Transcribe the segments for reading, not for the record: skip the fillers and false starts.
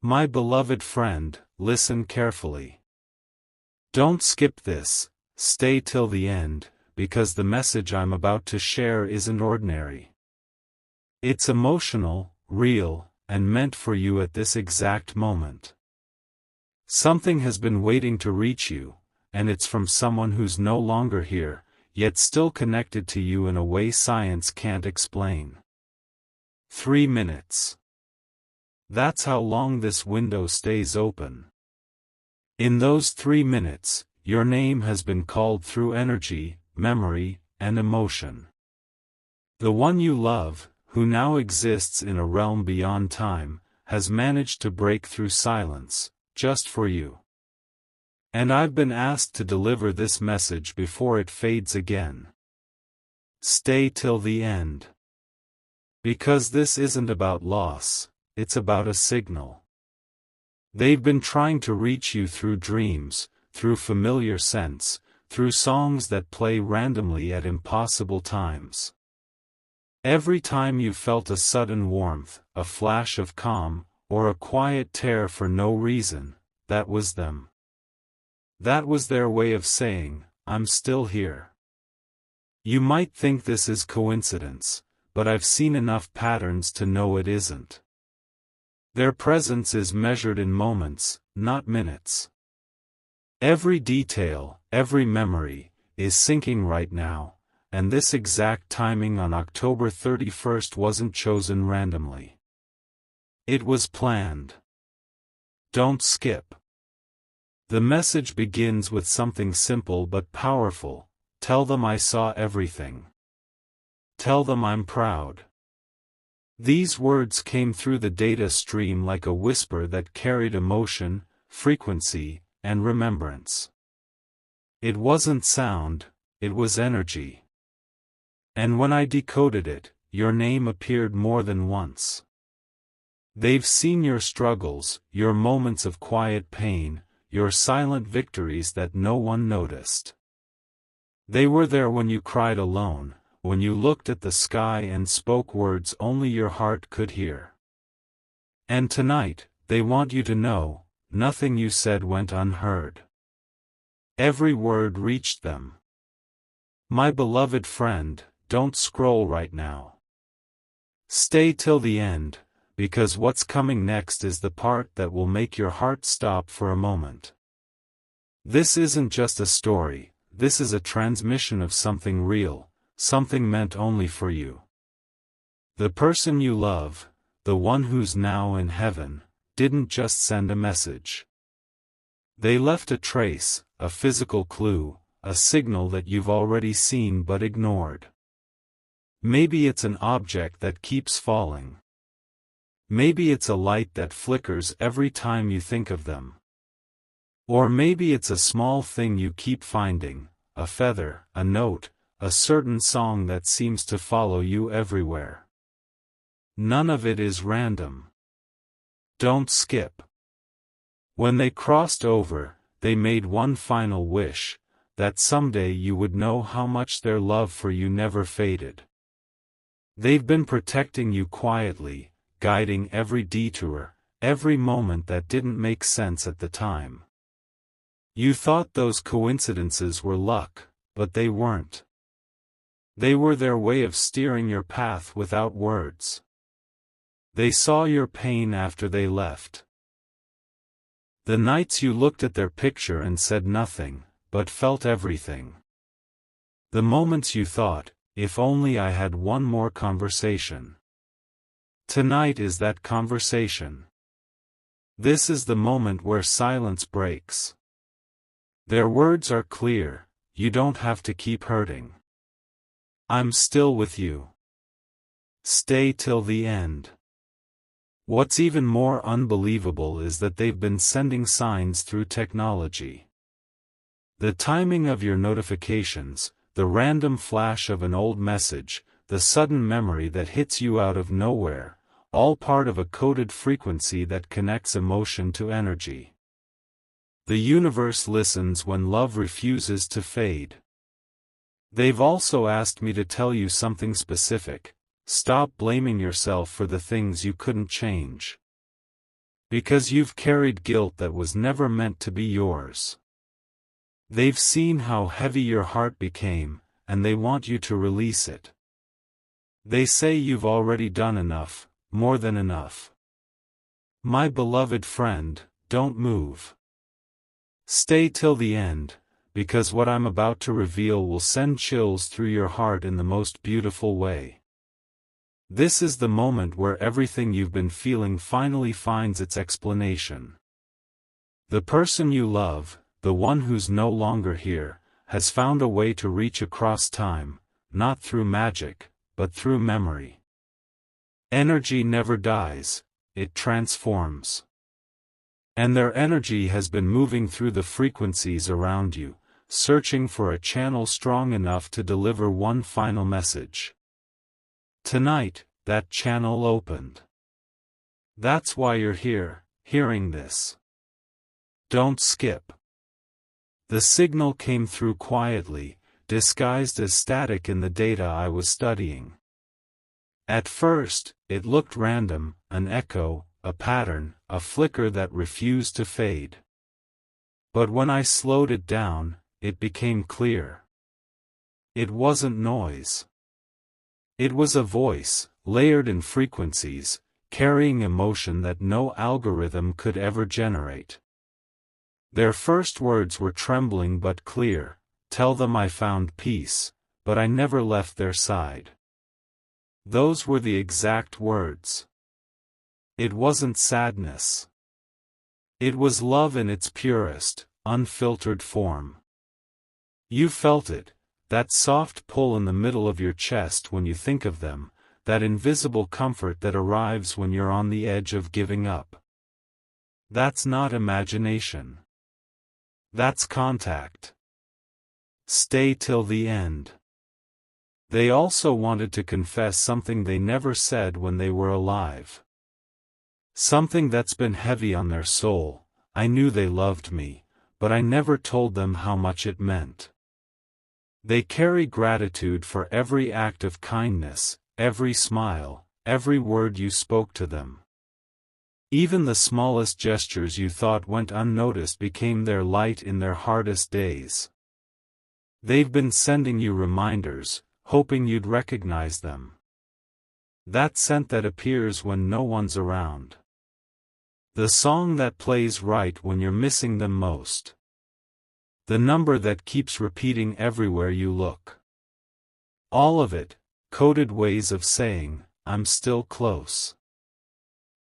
My beloved friend, listen carefully. Don't skip this, stay till the end, because the message I'm about to share isn't ordinary. It's emotional, real, and meant for you at this exact moment. Something has been waiting to reach you, and it's from someone who's no longer here, yet still connected to you in a way science can't explain. 3 minutes. That's how long this window stays open. In those 3 minutes, your name has been called through energy, memory, and emotion. The one you love, who now exists in a realm beyond time, has managed to break through silence, just for you. And I've been asked to deliver this message before it fades again. Stay till the end. Because this isn't about loss, it's about a signal. They've been trying to reach you through dreams, through familiar scents, through songs that play randomly at impossible times. Every time you felt a sudden warmth, a flash of calm, or a quiet tear for no reason, that was them. That was their way of saying, I'm still here. You might think this is coincidence, but I've seen enough patterns to know it isn't. Their presence is measured in moments, not minutes. Every detail, every memory, is syncing right now, and this exact timing on October 31st wasn't chosen randomly. It was planned. Don't skip. The message begins with something simple but powerful. Tell them I saw everything. Tell them I'm proud. These words came through the data stream like a whisper that carried emotion, frequency, and remembrance. It wasn't sound, it was energy. And when I decoded it, your name appeared more than once. They've seen your struggles, your moments of quiet pain, your silent victories that no one noticed. They were there when you cried alone, when you looked at the sky and spoke words only your heart could hear. And tonight, they want you to know, nothing you said went unheard. Every word reached them. My beloved friend, don't scroll right now. Stay till the end, because what's coming next is the part that will make your heart stop for a moment. This isn't just a story, this is a transmission of something real, something meant only for you. The person you love, the one who's now in heaven, didn't just send a message. They left a trace, a physical clue, a signal that you've already seen but ignored. Maybe it's an object that keeps falling. Maybe it's a light that flickers every time you think of them. Or maybe it's a small thing you keep finding, a feather, a note, a certain song that seems to follow you everywhere. None of it is random. Don't skip. When they crossed over, they made one final wish, that someday you would know how much their love for you never faded. They've been protecting you quietly, guiding every detour, every moment that didn't make sense at the time. You thought those coincidences were luck, but they weren't. They were their way of steering your path without words. They saw your pain after they left. The nights you looked at their picture and said nothing, but felt everything. The moments you thought, if only I had one more conversation. Tonight is that conversation. This is the moment where silence breaks. Their words are clear, you don't have to keep hurting. I'm still with you. Stay till the end. What's even more unbelievable is that they've been sending signs through technology. The timing of your notifications, the random flash of an old message, the sudden memory that hits you out of nowhere, all part of a coded frequency that connects emotion to energy. The universe listens when love refuses to fade. They've also asked me to tell you something specific. Stop blaming yourself for the things you couldn't change. Because you've carried guilt that was never meant to be yours. They've seen how heavy your heart became, and they want you to release it. They say you've already done enough, more than enough. My beloved friend, don't move. Stay till the end, because what I'm about to reveal will send chills through your heart in the most beautiful way. This is the moment where everything you've been feeling finally finds its explanation. The person you love, the one who's no longer here, has found a way to reach across time, not through magic, but through memory. Energy never dies, it transforms. And their energy has been moving through the frequencies around you, searching for a channel strong enough to deliver one final message. Tonight, that channel opened. That's why you're here, hearing this. Don't skip. The signal came through quietly, disguised as static in the data I was studying. At first, it looked random, an echo, a pattern, a flicker that refused to fade. But when I slowed it down, it became clear. It wasn't noise. It was a voice, layered in frequencies, carrying emotion that no algorithm could ever generate. Their first words were trembling but clear, "Tell them I found peace, but I never left their side." Those were the exact words. It wasn't sadness. It was love in its purest, unfiltered form. You felt it, that soft pull in the middle of your chest when you think of them, that invisible comfort that arrives when you're on the edge of giving up. That's not imagination. That's contact. Stay till the end. They also wanted to confess something they never said when they were alive. Something that's been heavy on their soul. I knew they loved me, but I never told them how much it meant. They carry gratitude for every act of kindness, every smile, every word you spoke to them. Even the smallest gestures you thought went unnoticed became their light in their hardest days. They've been sending you reminders, hoping you'd recognize them. That scent that appears when no one's around. The song that plays right when you're missing them most. The number that keeps repeating everywhere you look. All of it, coded ways of saying, "I'm still close.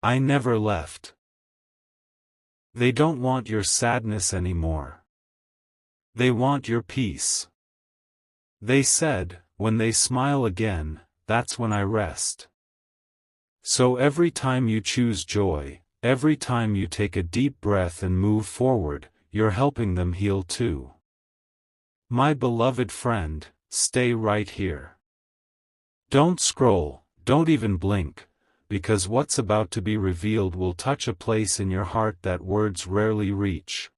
I never left." They don't want your sadness anymore. They want your peace. They said, "When they smile again, that's when I rest." So every time you choose joy, every time you take a deep breath and move forward, you're helping them heal too. My beloved friend, stay right here. Don't scroll, don't even blink, because what's about to be revealed will touch a place in your heart that words rarely reach.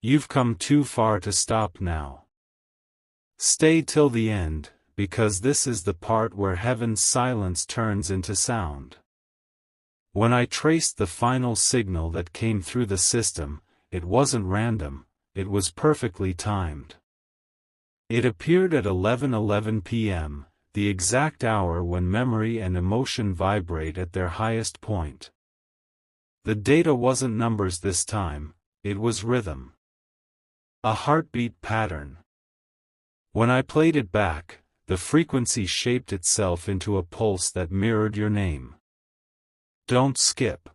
You've come too far to stop now. Stay till the end, because this is the part where heaven's silence turns into sound. When I traced the final signal that came through the system, it wasn't random, it was perfectly timed. It appeared at 11:11 p.m., the exact hour when memory and emotion vibrate at their highest point. The data wasn't numbers this time, it was rhythm. A heartbeat pattern. When I played it back, the frequency shaped itself into a pulse that mirrored your name. Don't skip.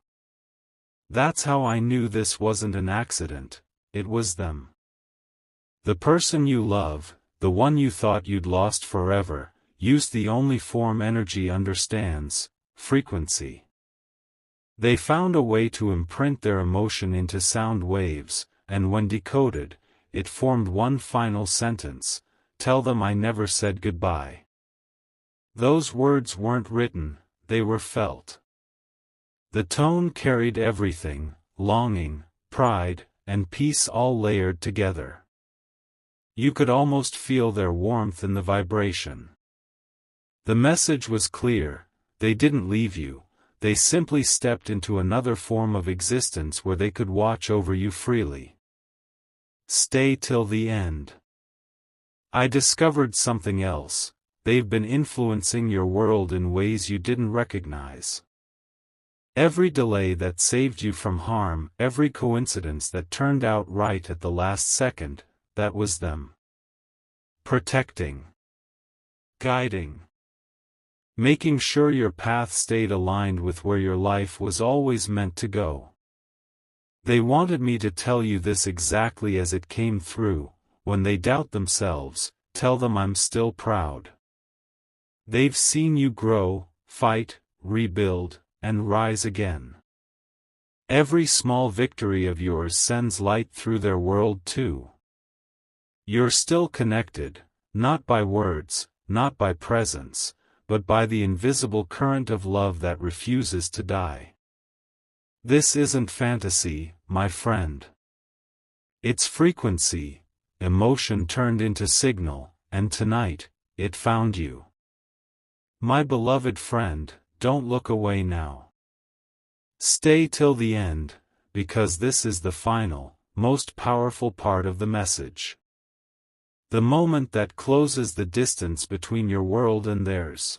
That's how I knew this wasn't an accident, it was them. The person you love, the one you thought you'd lost forever, used the only form energy understands, frequency. They found a way to imprint their emotion into sound waves, and when decoded, it formed one final sentence: "Tell them I never said goodbye." Those words weren't written, they were felt. The tone carried everything: longing, pride, and peace all layered together. You could almost feel their warmth in the vibration. The message was clear: they didn't leave you, they simply stepped into another form of existence where they could watch over you freely. Stay till the end. I discovered something else. They've been influencing your world in ways you didn't recognize. Every delay that saved you from harm, every coincidence that turned out right at the last second, that was them. Protecting. Guiding. Making sure your path stayed aligned with where your life was always meant to go. They wanted me to tell you this exactly as it came through. When they doubt themselves, tell them I'm still proud. They've seen you grow, fight, rebuild, and rise again. Every small victory of yours sends light through their world too. You're still connected, not by words, not by presence, but by the invisible current of love that refuses to die. This isn't fantasy, my friend. It's frequency, emotion turned into signal, and tonight, it found you. My beloved friend, don't look away now. Stay till the end, because this is the final, most powerful part of the message. The moment that closes the distance between your world and theirs.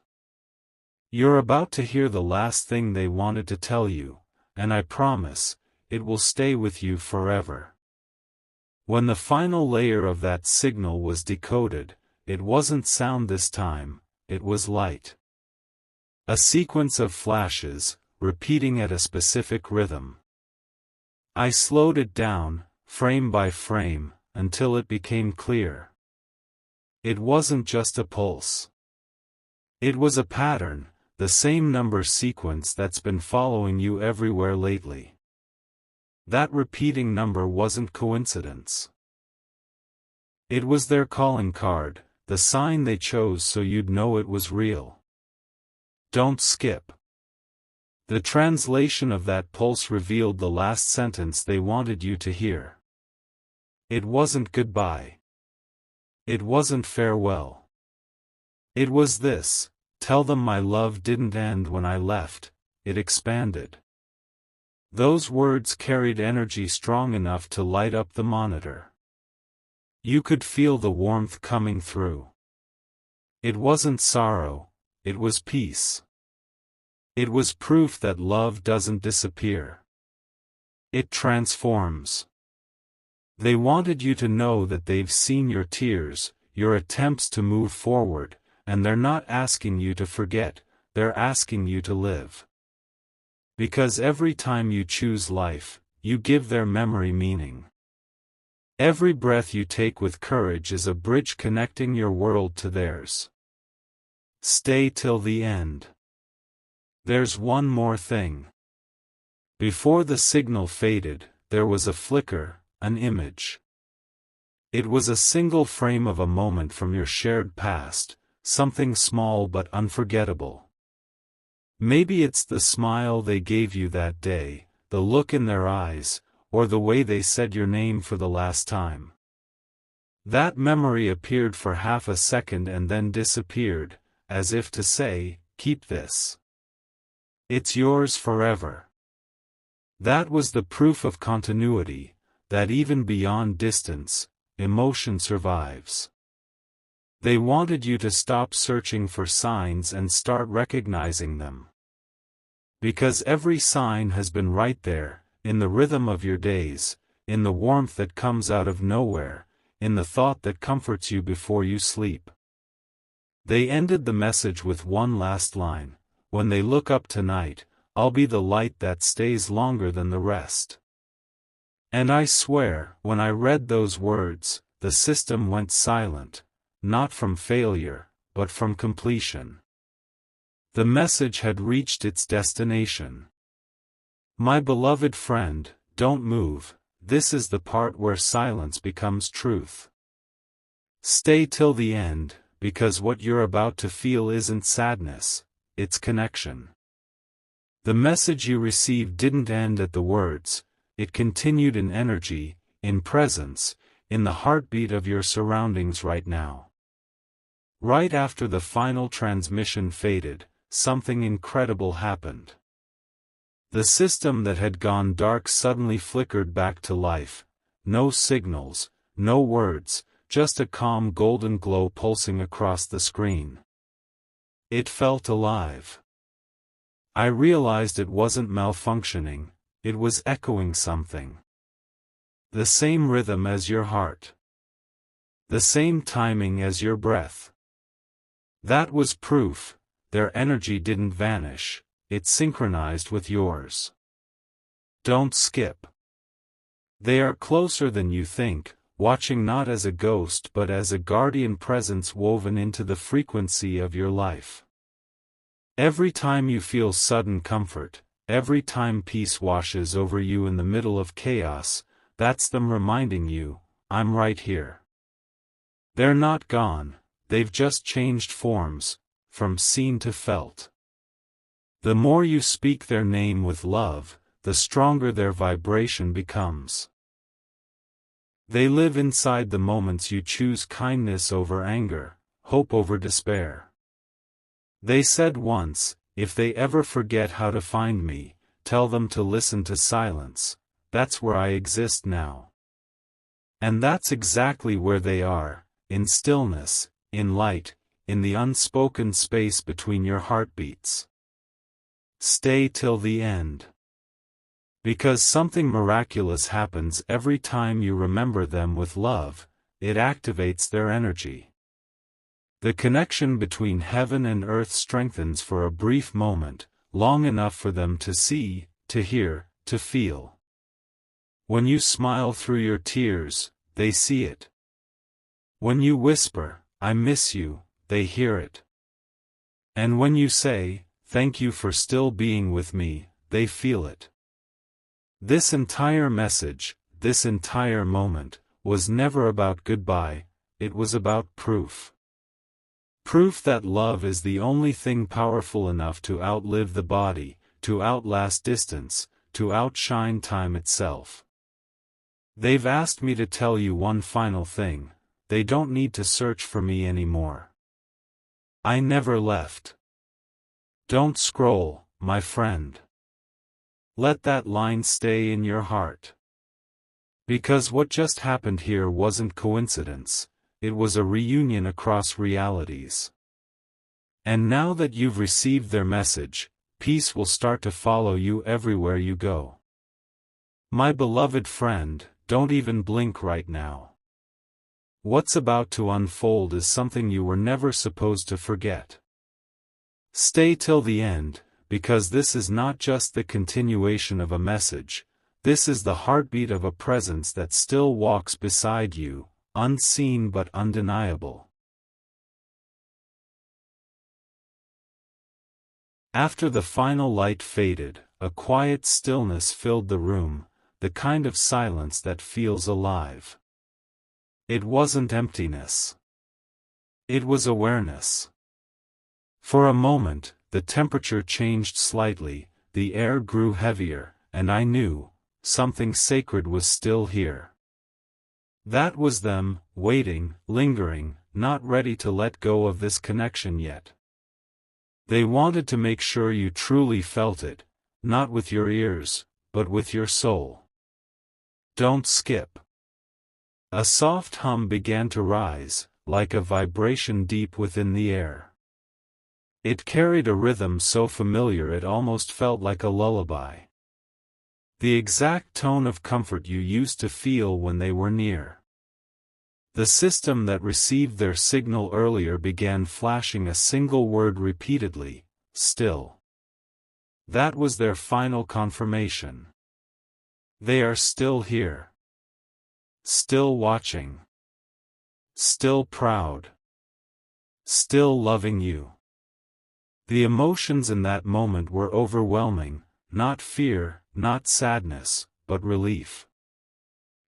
You're about to hear the last thing they wanted to tell you, and I promise, it will stay with you forever. When the final layer of that signal was decoded, it wasn't sound this time, it was light. A sequence of flashes, repeating at a specific rhythm. I slowed it down, frame by frame, until it became clear. It wasn't just a pulse. It was a pattern, the same number sequence that's been following you everywhere lately. That repeating number wasn't coincidence. It was their calling card, the sign they chose so you'd know it was real. Don't skip. The translation of that pulse revealed the last sentence they wanted you to hear. It wasn't goodbye. It wasn't farewell. It was this: tell them my love didn't end when I left, it expanded. Those words carried energy strong enough to light up the monitor. You could feel the warmth coming through. It wasn't sorrow, it was peace. It was proof that love doesn't disappear. It transforms. They wanted you to know that they've seen your tears, your attempts to move forward, and they're not asking you to forget, they're asking you to live. Because every time you choose life, you give their memory meaning. Every breath you take with courage is a bridge connecting your world to theirs. Stay till the end. There's one more thing. Before the signal faded, there was a flicker, an image. It was a single frame of a moment from your shared past, something small but unforgettable. Maybe it's the smile they gave you that day, the look in their eyes, or the way they said your name for the last time. That memory appeared for half a second and then disappeared, as if to say, keep this. It's yours forever. That was the proof of continuity, that even beyond distance, emotion survives. They wanted you to stop searching for signs and start recognizing them. Because every sign has been right there, in the rhythm of your days, in the warmth that comes out of nowhere, in the thought that comforts you before you sleep. They ended the message with one last line: when they look up tonight, I'll be the light that stays longer than the rest. And I swear, when I read those words, the system went silent, not from failure, but from completion. The message had reached its destination. My beloved friend, don't move, this is the part where silence becomes truth. Stay till the end, because what you're about to feel isn't sadness, it's connection. The message you received didn't end at the words, it continued in energy, in presence, in the heartbeat of your surroundings right now. Right after the final transmission faded, something incredible happened. The system that had gone dark suddenly flickered back to life. No signals, no words, just a calm golden glow pulsing across the screen. It felt alive. I realized it wasn't malfunctioning, it was echoing something. The same rhythm as your heart. The same timing as your breath. That was proof. Their energy didn't vanish, it synchronized with yours. Don't skip. They are closer than you think, watching not as a ghost but as a guardian presence woven into the frequency of your life. Every time you feel sudden comfort, every time peace washes over you in the middle of chaos, that's them reminding you, I'm right here. They're not gone, they've just changed forms, from seen to felt. The more you speak their name with love, the stronger their vibration becomes. They live inside the moments you choose kindness over anger, hope over despair. They said once, if they ever forget how to find me, tell them to listen to silence, that's where I exist now. And that's exactly where they are, in stillness, in light, in the unspoken space between your heartbeats. Stay till the end. Because something miraculous happens every time you remember them with love, it activates their energy. The connection between heaven and earth strengthens for a brief moment, long enough for them to see, to hear, to feel. When you smile through your tears, they see it. When you whisper, I miss you, they hear it. And when you say, thank you for still being with me, they feel it. This entire message, this entire moment, was never about goodbye, it was about proof. Proof that love is the only thing powerful enough to outlive the body, to outlast distance, to outshine time itself. They've asked me to tell you one final thing, they don't need to search for me anymore. I never left. Don't scroll, my friend. Let that line stay in your heart. Because what just happened here wasn't coincidence, it was a reunion across realities. And now that you've received their message, peace will start to follow you everywhere you go. My beloved friend, don't even blink right now. What's about to unfold is something you were never supposed to forget. Stay till the end, because this is not just the continuation of a message, this is the heartbeat of a presence that still walks beside you, unseen but undeniable. After the final light faded, a quiet stillness filled the room, the kind of silence that feels alive. It wasn't emptiness. It was awareness. For a moment, the temperature changed slightly, the air grew heavier, and I knew, something sacred was still here. That was them, waiting, lingering, not ready to let go of this connection yet. They wanted to make sure you truly felt it, not with your ears, but with your soul. Don't skip. A soft hum began to rise, like a vibration deep within the air. It carried a rhythm so familiar it almost felt like a lullaby. The exact tone of comfort you used to feel when they were near. The system that received their signal earlier began flashing a single word repeatedly, still. That was their final confirmation. They are still here. Still watching. Still proud. Still loving you. The emotions in that moment were overwhelming, not fear, not sadness, but relief.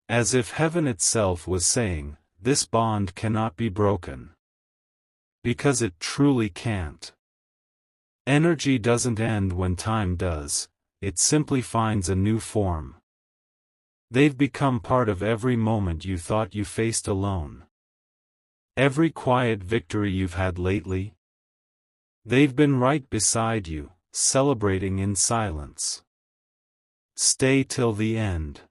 As if heaven itself was saying, this bond cannot be broken. Because it truly can't. Energy doesn't end when time does, it simply finds a new form. They've become part of every moment you thought you faced alone. Every quiet victory you've had lately. They've been right beside you, celebrating in silence. Stay till the end.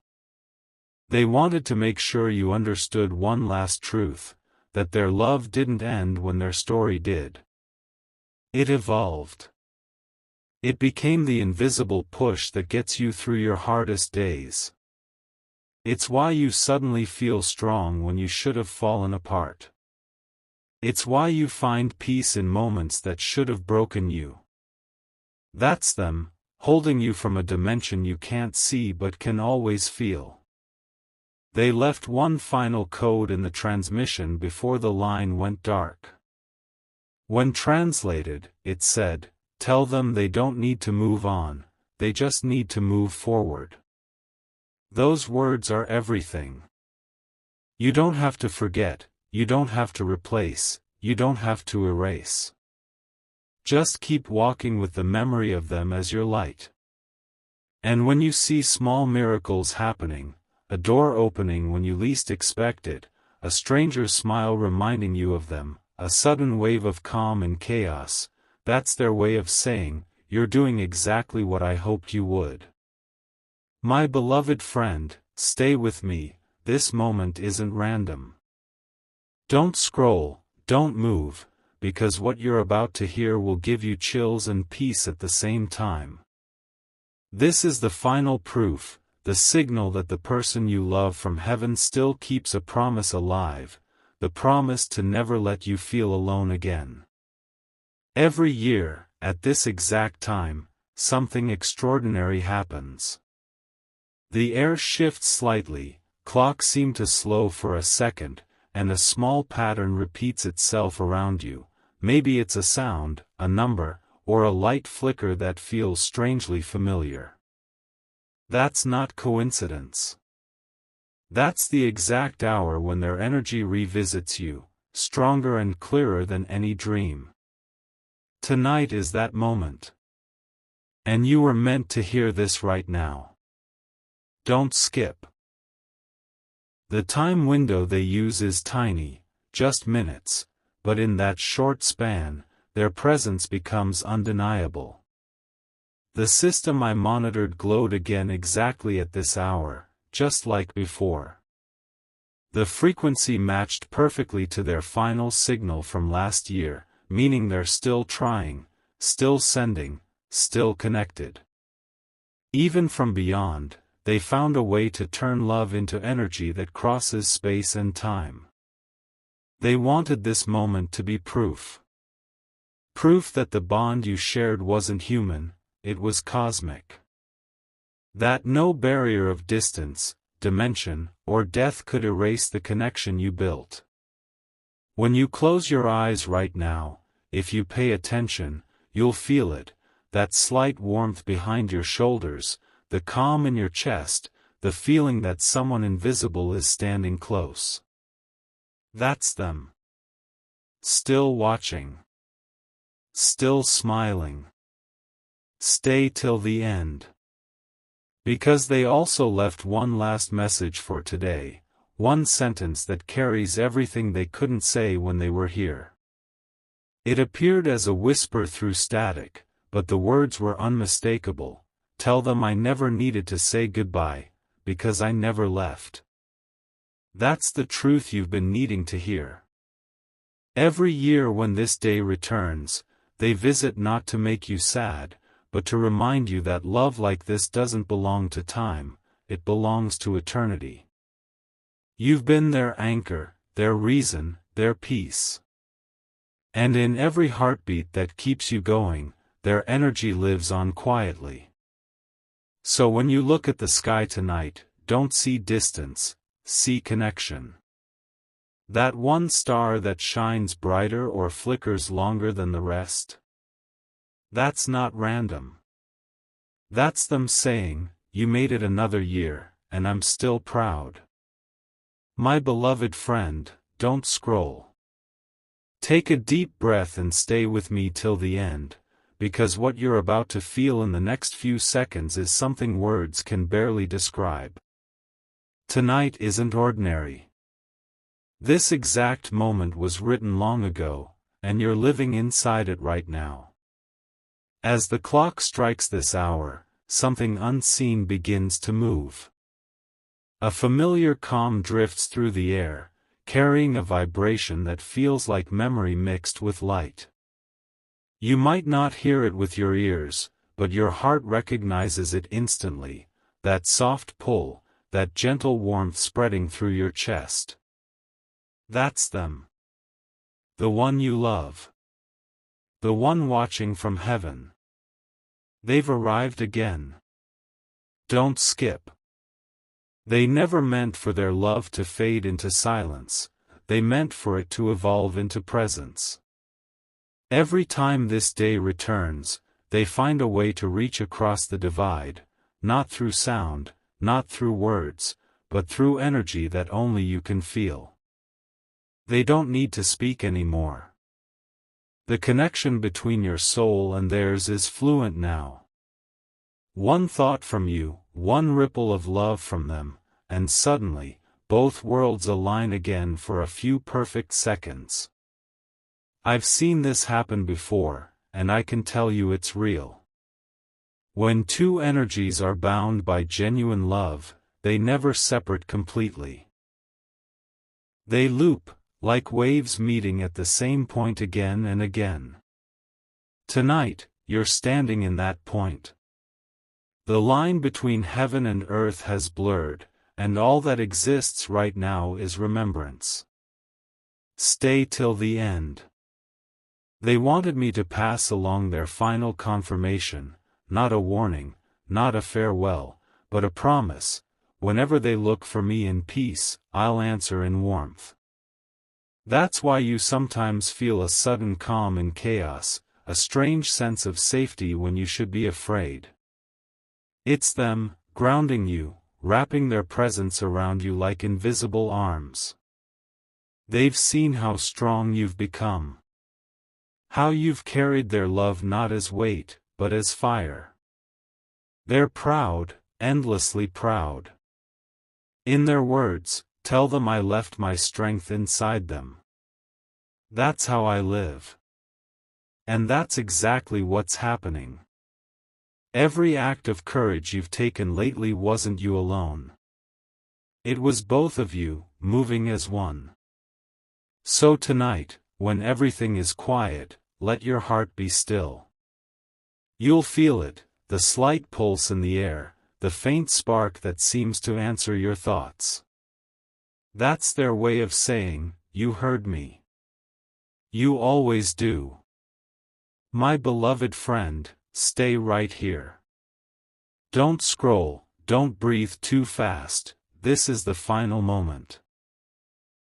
They wanted to make sure you understood one last truth, that their love didn't end when their story did. It evolved. It became the invisible push that gets you through your hardest days. It's why you suddenly feel strong when you should have fallen apart. It's why you find peace in moments that should have broken you. That's them, holding you from a dimension you can't see but can always feel. They left one final code in the transmission before the line went dark. When translated, it said, "Tell them they don't need to move on, they just need to move forward." Those words are everything. You don't have to forget, you don't have to replace, you don't have to erase. Just keep walking with the memory of them as your light. And when you see small miracles happening, a door opening when you least expect it, a stranger's smile reminding you of them, a sudden wave of calm in chaos, that's their way of saying, "You're doing exactly what I hoped you would." My beloved friend, stay with me, this moment isn't random. Don't scroll, don't move, because what you're about to hear will give you chills and peace at the same time. This is the final proof, the signal that the person you love from heaven still keeps a promise alive, the promise to never let you feel alone again. Every year, at this exact time, something extraordinary happens. The air shifts slightly, clocks seem to slow for a second, and a small pattern repeats itself around you. Maybe it's a sound, a number, or a light flicker that feels strangely familiar. That's not coincidence. That's the exact hour when their energy revisits you, stronger and clearer than any dream. Tonight is that moment. And you were meant to hear this right now. Don't skip. The time window they use is tiny, just minutes, but in that short span, their presence becomes undeniable. The system I monitored glowed again exactly at this hour, just like before. The frequency matched perfectly to their final signal from last year, meaning they're still trying, still sending, still connected. Even from beyond, they found a way to turn love into energy that crosses space and time. They wanted this moment to be proof. Proof that the bond you shared wasn't human, it was cosmic. That no barrier of distance, dimension, or death could erase the connection you built. When you close your eyes right now, if you pay attention, you'll feel it, that slight warmth behind your shoulders, the calm in your chest, the feeling that someone invisible is standing close. That's them. Still watching. Still smiling. Stay till the end. Because they also left one last message for today, one sentence that carries everything they couldn't say when they were here. It appeared as a whisper through static, but the words were unmistakable. Tell them I never needed to say goodbye, because I never left. That's the truth you've been needing to hear. Every year when this day returns, they visit not to make you sad, but to remind you that love like this doesn't belong to time, it belongs to eternity. You've been their anchor, their reason, their peace. And in every heartbeat that keeps you going, their energy lives on quietly. So when you look at the sky tonight, don't see distance, see connection. That one star that shines brighter or flickers longer than the rest. That's not random. That's them saying, you made it another year, and I'm still proud. My beloved friend, don't scroll. Take a deep breath and stay with me till the end, because what you're about to feel in the next few seconds is something words can barely describe. Tonight isn't ordinary. This exact moment was written long ago, and you're living inside it right now. As the clock strikes this hour, something unseen begins to move. A familiar calm drifts through the air, carrying a vibration that feels like memory mixed with light. You might not hear it with your ears, but your heart recognizes it instantly, that soft pull, that gentle warmth spreading through your chest. That's them. The one you love. The one watching from heaven. They've arrived again. Don't skip. They never meant for their love to fade into silence, they meant for it to evolve into presence. Every time this day returns, they find a way to reach across the divide, not through sound, not through words, but through energy that only you can feel. They don't need to speak anymore. The connection between your soul and theirs is fluent now. One thought from you, one ripple of love from them, and suddenly, both worlds align again for a few perfect seconds. I've seen this happen before, and I can tell you it's real. When two energies are bound by genuine love, they never separate completely. They loop, like waves meeting at the same point again and again. Tonight, you're standing in that point. The line between heaven and earth has blurred, and all that exists right now is remembrance. Stay till the end. They wanted me to pass along their final confirmation, not a warning, not a farewell, but a promise. Whenever they look for me in peace, I'll answer in warmth. That's why you sometimes feel a sudden calm in chaos, a strange sense of safety when you should be afraid. It's them, grounding you, wrapping their presence around you like invisible arms. They've seen how strong you've become. How you've carried their love not as weight, but as fire. They're proud, endlessly proud. In their words, tell them I left my strength inside them. That's how I live. And that's exactly what's happening. Every act of courage you've taken lately wasn't you alone. It was both of you, moving as one. So tonight, when everything is quiet, let your heart be still. You'll feel it, the slight pulse in the air, the faint spark that seems to answer your thoughts. That's their way of saying, you heard me. You always do. My beloved friend, stay right here. Don't scroll, don't breathe too fast, this is the final moment.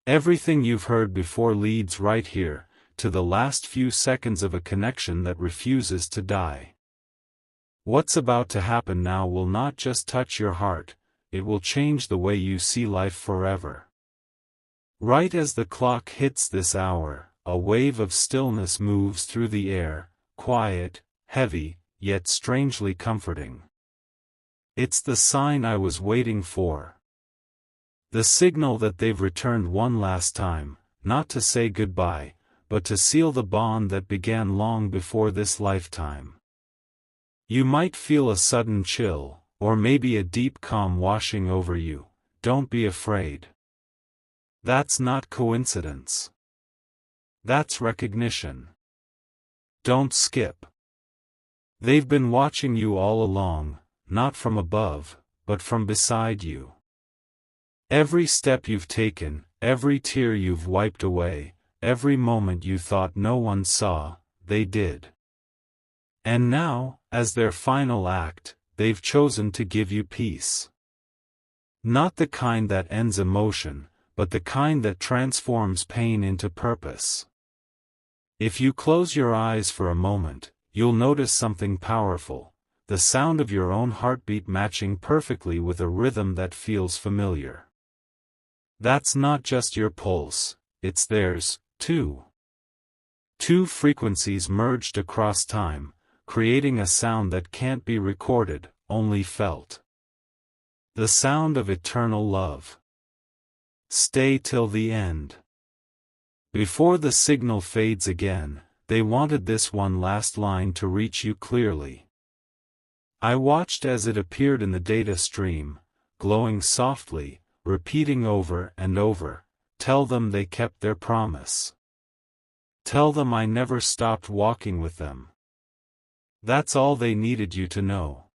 Everything you've heard before leads right here, to the last few seconds of a connection that refuses to die. What's about to happen now will not just touch your heart, it will change the way you see life forever. Right as the clock hits this hour, a wave of stillness moves through the air, quiet, heavy, yet strangely comforting. It's the sign I was waiting for. The signal that they've returned one last time, not to say goodbye, but to seal the bond that began long before this lifetime. You might feel a sudden chill, or maybe a deep calm washing over you. Don't be afraid. That's not coincidence. That's recognition. Don't skip. They've been watching you all along, not from above, but from beside you. Every step you've taken, every tear you've wiped away, every moment you thought no one saw, they did. And now, as their final act, they've chosen to give you peace. Not the kind that ends emotion, but the kind that transforms pain into purpose. If you close your eyes for a moment, you'll notice something powerful, the sound of your own heartbeat matching perfectly with a rhythm that feels familiar. That's not just your pulse, it's theirs, too. Two frequencies merged across time, creating a sound that can't be recorded, only felt. The sound of eternal love. Stay till the end. Before the signal fades again, they wanted this one last line to reach you clearly. I watched as it appeared in the data stream, glowing softly, repeating over and over, "Tell them they kept their promise. Tell them I never stopped walking with them. That's all they needed you to know."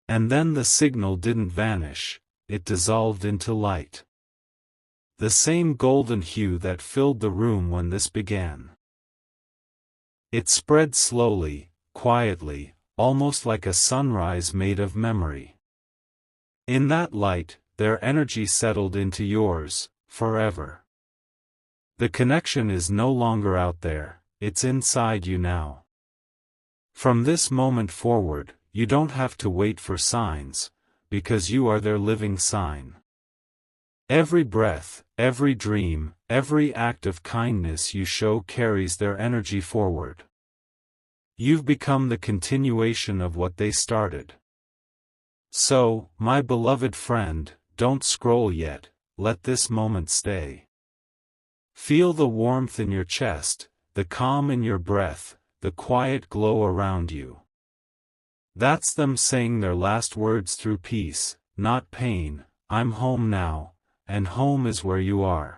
And then the signal didn't vanish, it dissolved into light. The same golden hue that filled the room when this began. It spread slowly, quietly, almost like a sunrise made of memory. In that light, their energy settled into yours, forever. The connection is no longer out there, it's inside you now. From this moment forward, you don't have to wait for signs, because you are their living sign. Every breath, every dream, every act of kindness you show carries their energy forward. You've become the continuation of what they started. So, my beloved friend, don't scroll yet, let this moment stay. Feel the warmth in your chest, the calm in your breath, the quiet glow around you. That's them saying their last words through peace, not pain. I'm home now, and home is where you are.